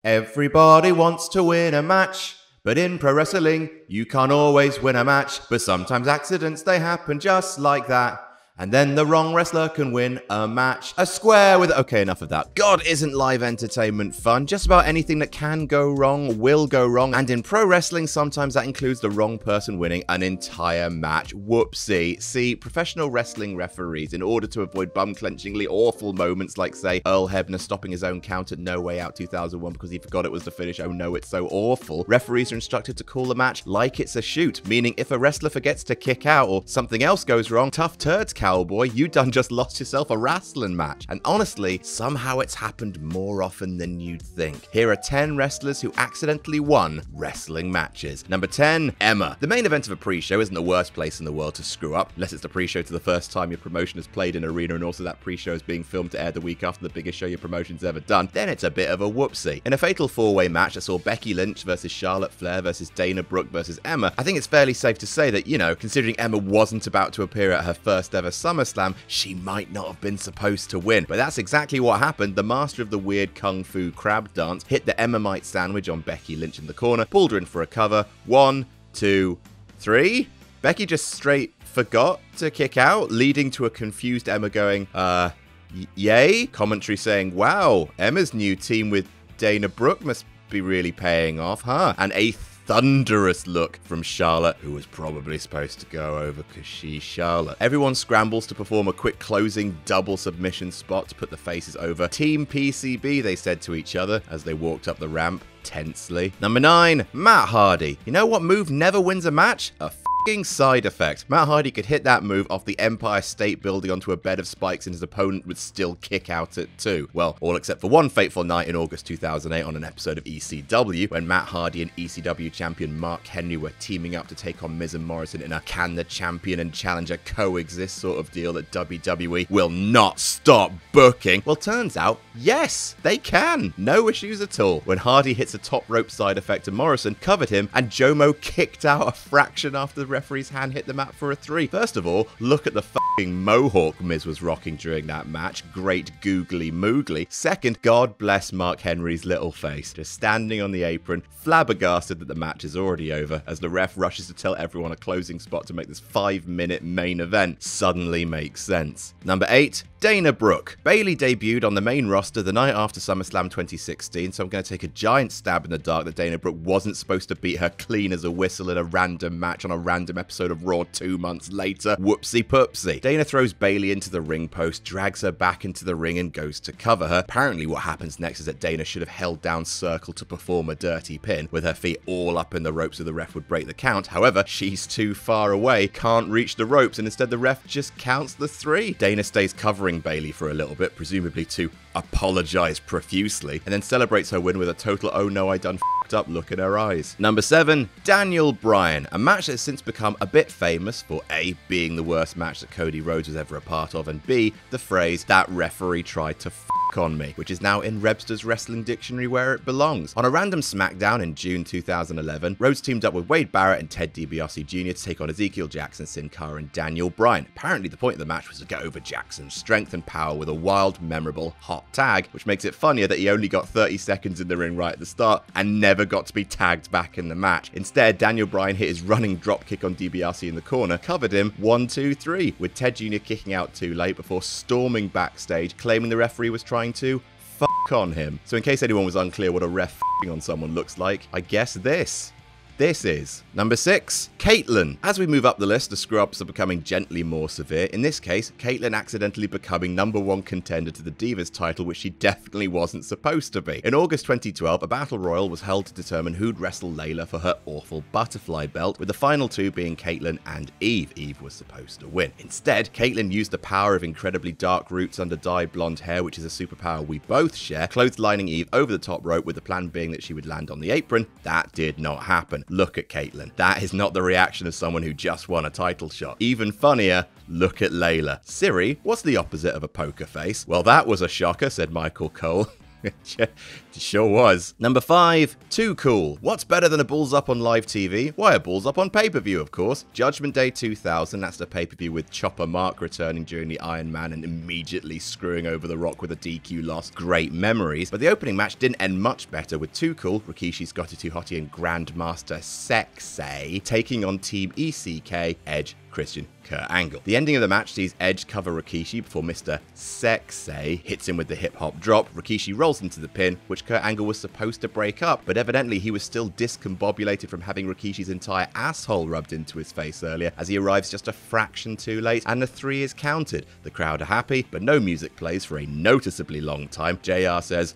Everybody wants to win a match, but in pro wrestling, you can't always win a match. But sometimes accidents, they happen just like that. And then the wrong wrestler can win a match. A square with... Okay, enough of that. God, isn't live entertainment fun? Just about anything that can go wrong will go wrong. And in pro wrestling, sometimes that includes the wrong person winning an entire match. Whoopsie. See, professional wrestling referees, in order to avoid bum-clenchingly awful moments like, say, Earl Hebner stopping his own count at No Way Out 2001 because he forgot it was the finish. Oh no, it's so awful. Referees are instructed to call the match like it's a shoot, meaning if a wrestler forgets to kick out or something else goes wrong, tough turds, cowboy, you done just lost yourself a wrestling match. And honestly, somehow it's happened more often than you'd think. Here are 10 wrestlers who accidentally won wrestling matches. Number 10, Emma. The main event of a pre-show isn't the worst place in the world to screw up, unless it's the pre-show to the first time your promotion has played in an arena and also that pre-show is being filmed to air the week after the biggest show your promotion's ever done. Then it's a bit of a whoopsie. In a fatal four-way match that saw Becky Lynch versus Charlotte Flair versus Dana Brooke versus Emma, I think it's fairly safe to say that, you know, considering Emma wasn't about to appear at her first ever SummerSlam, she might not have been supposed to win. But that's exactly what happened. The master of the weird kung fu crab dance hit the Emma-mite sandwich on Becky Lynch in the corner, pulled her in for a cover. 1, 2, 3. Becky just straight forgot to kick out, leading to a confused Emma going, yay? Commentary saying, wow, Emma's new team with Dana Brooke must be really paying off, huh? And a thunderous look from Charlotte, who was probably supposed to go over because she's Charlotte. Everyone scrambles to perform a quick closing double submission spot to put the faces over. Team PCB, they said to each other as they walked up the ramp tensely. Number 9, Matt Hardy. You know what move never wins a match? A side effect. Matt Hardy could hit that move off the Empire State Building onto a bed of spikes and his opponent would still kick out it too. Well, all except for one fateful night in August 2008 on an episode of ECW when Matt Hardy and ECW champion Mark Henry were teaming up to take on Miz and Morrison in a can the champion and challenger coexist sort of deal that WWE will not stop booking. Well, turns out, yes, they can. No issues at all. When Hardy hits a top rope side effect to Morrison, covered him, and Jomo kicked out a fraction after the referee's hand hit the mat for a 3. First of all, look at the fucking mohawk Miz was rocking during that match. Great googly moogly. Second, God bless Mark Henry's little face, just standing on the apron, flabbergasted that the match is already over, as the ref rushes to tell everyone a closing spot to make this 5-minute main event suddenly makes sense. Number 8, Dana Brooke. Bayley debuted on the main roster the night after SummerSlam 2016, so I'm going to take a giant stab in the dark that Dana Brooke wasn't supposed to beat her clean as a whistle in a random match on a random episode of Raw 2 months later. Whoopsie poopsie. Dana throws Bayley into the ring post, drags her back into the ring and goes to cover her. Apparently what happens next is that Dana should have held down circle to perform a dirty pin, with her feet all up in the ropes so the ref would break the count. However, she's too far away, can't reach the ropes, and instead the ref just counts the 3. Dana stays covering Bayley for a little bit, presumably to apologize profusely, and then celebrates her win with a total oh no I done f***ed up look in her eyes. Number 7, Daniel Bryan. A match that has since become a bit famous for A, being the worst match that Cody Rhodes was ever a part of, and B, the phrase, that referee tried to f*** on me, which is now in Rebster's Wrestling Dictionary where it belongs. On a random SmackDown in June 2011, Rhodes teamed up with Wade Barrett and Ted DiBiase Jr. to take on Ezekiel Jackson, Sin Cara, and Daniel Bryan. Apparently the point of the match was to get over Jackson's strength and power with a wild, memorable, hot tag, which makes it funnier that he only got 30 seconds in the ring right at the start and never got to be tagged back in the match. Instead, Daniel Bryan hit his running drop kick on DiBiase in the corner, covered him 1, 2, 3, with Ted Jr. kicking out too late before storming backstage, claiming the referee was trying to f*** on him. So in case anyone was unclear what a ref f***ing on someone looks like, I guess this is. Number 6, Caitlyn. As we move up the list, the screw-ups are becoming gently more severe. In this case, Caitlyn accidentally becoming #1 contender to the Divas title, which she definitely wasn't supposed to be. In August 2012, a battle royal was held to determine who'd wrestle Layla for her awful butterfly belt, with the final 2 being Caitlyn and Eve. Eve was supposed to win. Instead, Caitlyn used the power of incredibly dark roots under dyed blonde hair, which is a superpower we both share, clotheslining Eve over the top rope, with the plan being that she would land on the apron. That did not happen. Look at Caitlyn. That is not the reaction of someone who just won a title shot. Even funnier, look at Layla. Siri, what's the opposite of a poker face? Well, that was a shocker, said Michael Cole. Sure was. Number 5, Too Cool. What's better than a Bulls Up on live TV? Why, a Bulls Up on pay-per-view, of course. Judgment Day 2000, that's the pay-per-view with Chopper Mark returning during the Iron Man and immediately screwing over The Rock with a DQ loss. Great memories. But the opening match didn't end much better with Too Cool, Rikishi, Scotty 2 Hotty and Grandmaster Sexay taking on Team ECK, Edge, Christian, Kurt Angle. The ending of the match sees Edge cover Rikishi before Mr. Sexay hits him with the hip-hop drop. Rikishi rolls into the pin, which Kurt Angle was supposed to break up, but evidently he was still discombobulated from having Rikishi's entire asshole rubbed into his face earlier, as he arrives just a fraction too late, and the 3 is counted. The crowd are happy, but no music plays for a noticeably long time. JR says,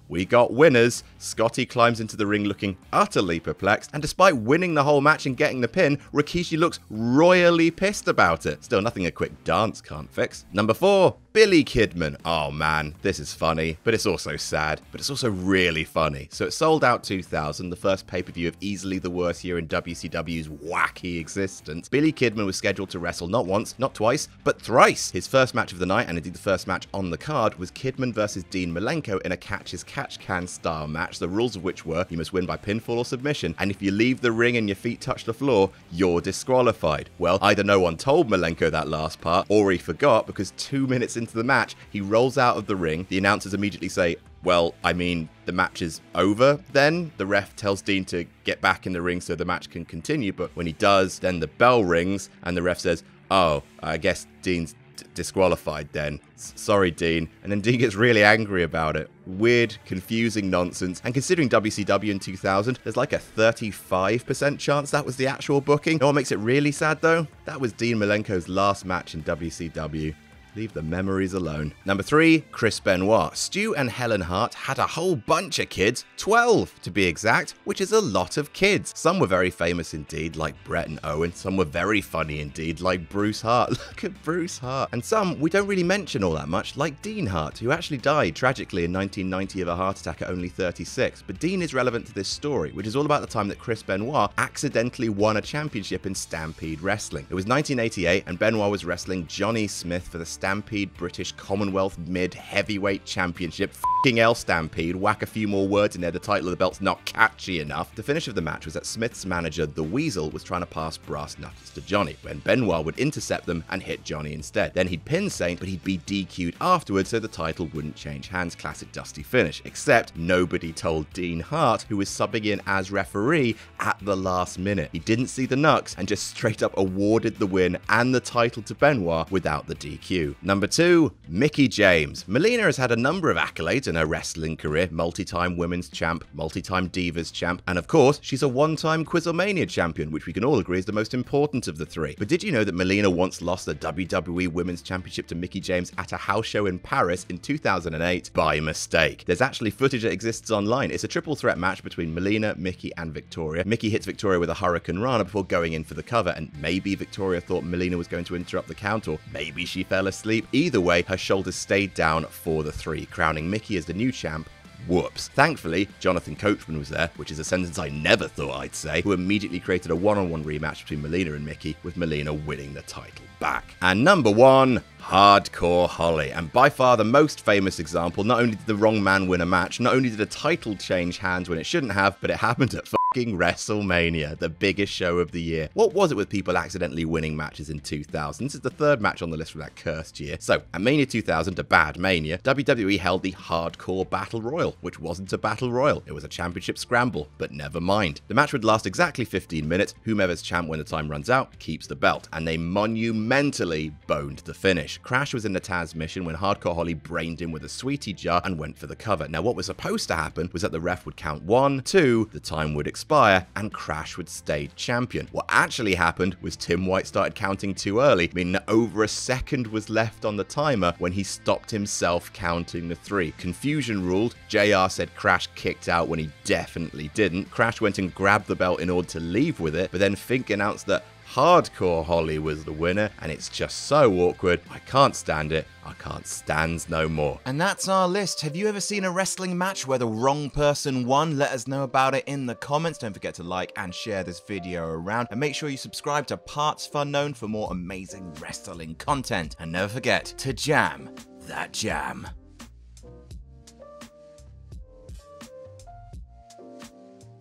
we got winners. Scotty climbs into the ring looking utterly perplexed, and despite winning the whole match and getting the pin, Rikishi looks royally pissed about it. Still nothing a quick dance can't fix. Number 4, Billy Kidman. Oh man, this is funny, but it's also sad, but it's also really funny. So it sold out 2000, the first pay-per-view of easily the worst year in WCW's wacky existence. Billy Kidman was scheduled to wrestle not once, not twice, but thrice. His first match of the night, and indeed the first match on the card, was Kidman versus Dean Malenko in a catch-as-catch-can style match, the rules of which were you must win by pinfall or submission, and if you leave the ring and your feet touch the floor, you're disqualified. Well, either no one told Malenko that last part, or he forgot, because 2 minutes into the match, he rolls out of the ring. The announcers immediately say, well, I mean, the match is over then. The ref tells Dean to get back in the ring so the match can continue, but when he does, then the bell rings, and the ref says, oh, I guess Dean's disqualified then. Sorry, Dean. And then Dean gets really angry about it. Weird, confusing nonsense. And considering WCW in 2000, there's like a 35% chance that was the actual booking. You know what makes it really sad though? That was Dean Malenko's last match in WCW. Leave the memories alone. Number 3, Chris Benoit. Stu and Helen Hart had a whole bunch of kids, 12 to be exact, which is a lot of kids. Some were very famous indeed, like Brett and Owen. Some were very funny indeed, like Bruce Hart. Look at Bruce Hart. And some we don't really mention all that much, like Dean Hart, who actually died tragically in 1990 of a heart attack at only 36. But Dean is relevant to this story, which is all about the time that Chris Benoit accidentally won a championship in Stampede Wrestling. It was 1988, and Benoit was wrestling Johnny Smith for the Stampede British Commonwealth Mid-Heavyweight Championship. F***ing hell, Stampede. Whack a few more words in there, the title of the belt's not catchy enough. The finish of the match was that Smith's manager, The Weasel, was trying to pass brass knuckles to Johnny, when Benoit would intercept them and hit Johnny instead. Then he'd pin Saint, but he'd be DQ'd afterwards so the title wouldn't change hands. Classic Dusty finish. Except nobody told Dean Hart, who was subbing in as referee at the last minute. He didn't see the knucks and just straight up awarded the win and the title to Benoit without the DQ. Number 2, Mickie James. Melina has had a number of accolades in her wrestling career. Multi-time women's champ, multi-time divas champ, and of course, she's a one-time Quizlemania champion, which we can all agree is the most important of the 3. But did you know that Melina once lost the WWE Women's Championship to Mickie James at a house show in Paris in 2008 by mistake? There's actually footage that exists online. It's a triple threat match between Melina, Mickie, and Victoria. Mickie hits Victoria with a Hurricane Rana before going in for the cover, and maybe Victoria thought Melina was going to interrupt the count, or maybe she fell asleep. Either way, her shoulders stayed down for the 3, crowning Mickie as the new champ. Whoops. Thankfully, Jonathan Coachman was there, which is a sentence I never thought I'd say, who immediately created a one-on-one rematch between Melina and Mickie, with Melina winning the title back. And number 1, Hardcore Holly. And by far the most famous example. Not only did the wrong man win a match, not only did a title change hands when it shouldn't have, but it happened at fucking WrestleMania, the biggest show of the year. What was it with people accidentally winning matches in 2000? This is the 3rd match on the list for that cursed year. So, at Mania 2000, a bad Mania, WWE held the Hardcore Battle Royal, which wasn't a Battle Royal. It was a championship scramble, but never mind. The match would last exactly 15 minutes. Whomever's champ when the time runs out keeps the belt, and they monumentally boned the finish. Crash was in the Taz mission when Hardcore Holly brained him with a sweetie jar and went for the cover. Now, what was supposed to happen was that the ref would count 1, 2, the time would expire, and Crash would stay champion. What actually happened was Tim White started counting too early, meaning that over a second was left on the timer when he stopped himself counting the 3. Confusion ruled. JR said Crash kicked out when he definitely didn't. Crash went and grabbed the belt in order to leave with it, but then Fink announced that Hardcore Holly was the winner, and it's just so awkward. I can't stand it. I can't stands no more. And that's our list. Have you ever seen a wrestling match where the wrong person won? Let us know about it in the comments. Don't forget to like and share this video around, and make sure you subscribe to partsFUNknown for more amazing wrestling content. And never forget to jam that jam.